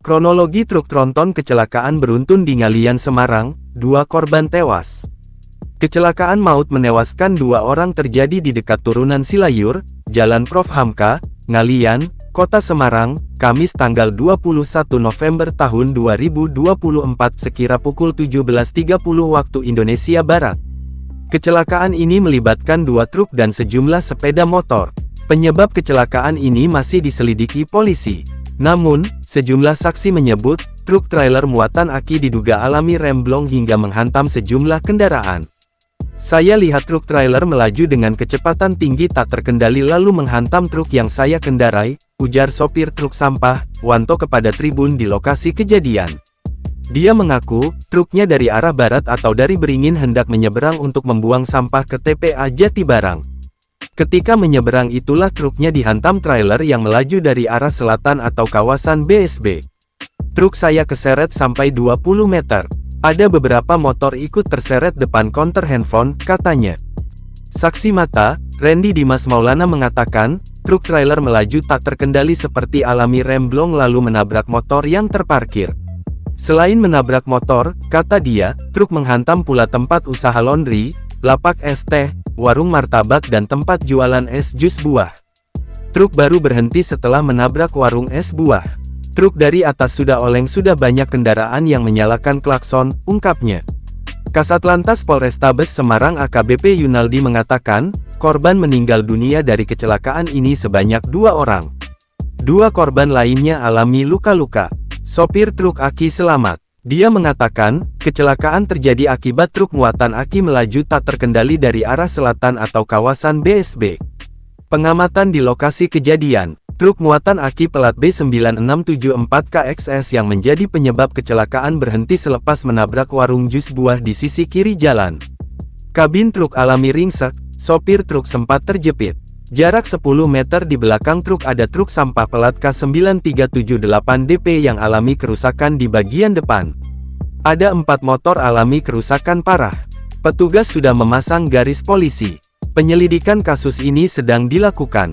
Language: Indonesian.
Kronologi truk tronton kecelakaan beruntun di Ngalian Semarang, 2 korban tewas. Kecelakaan maut menewaskan 2 orang terjadi di dekat turunan Silayur, Jalan Prof. Hamka, Ngalian, Kota Semarang, Kamis tanggal 21 November tahun 2024 sekira pukul 17.30 waktu Indonesia Barat. Kecelakaan ini melibatkan 2 truk dan sejumlah sepeda motor. Penyebab kecelakaan ini masih diselidiki polisi. Namun, sejumlah saksi menyebut, truk trailer muatan aki diduga alami remblong hingga menghantam sejumlah kendaraan. Saya lihat truk trailer melaju dengan kecepatan tinggi tak terkendali lalu menghantam truk yang saya kendarai, ujar sopir truk sampah, Wanto kepada Tribun di lokasi kejadian. Dia mengaku, truknya dari arah barat atau dari Beringin hendak menyeberang untuk membuang sampah ke TPA Jatibarang. Ketika menyeberang itulah truknya dihantam trailer yang melaju dari arah selatan atau kawasan BSB. Truk saya keseret sampai 20 meter. Ada beberapa motor ikut terseret depan konter handphone, katanya. Saksi mata, Randy Dimas Maulana mengatakan, truk trailer melaju tak terkendali seperti alami remblong lalu menabrak motor yang terparkir. Selain menabrak motor, kata dia, truk menghantam pula tempat usaha laundry, lapak es teh, warung martabak dan tempat jualan es jus buah. Truk baru berhenti setelah menabrak warung es buah. Truk dari atas sudah oleng sudah banyak kendaraan yang menyalakan klakson, ungkapnya. Kasatlantas Polrestabes Semarang AKBP Yunaldi mengatakan, korban meninggal dunia dari kecelakaan ini sebanyak 2 orang. 2 korban lainnya alami luka-luka. Sopir truk aki selamat. Dia mengatakan, kecelakaan terjadi akibat truk muatan aki melaju tak terkendali dari arah selatan atau kawasan BSB. Pengamatan di lokasi kejadian, truk muatan aki pelat B9674KXS yang menjadi penyebab kecelakaan berhenti selepas menabrak warung jus buah di sisi kiri jalan. Kabin truk alami ringsek, sopir truk sempat terjepit. Jarak 10 meter di belakang truk ada truk sampah pelat K9378DP yang alami kerusakan di bagian depan. Ada 4 motor alami kerusakan parah. Petugas sudah memasang garis polisi. Penyelidikan kasus ini sedang dilakukan.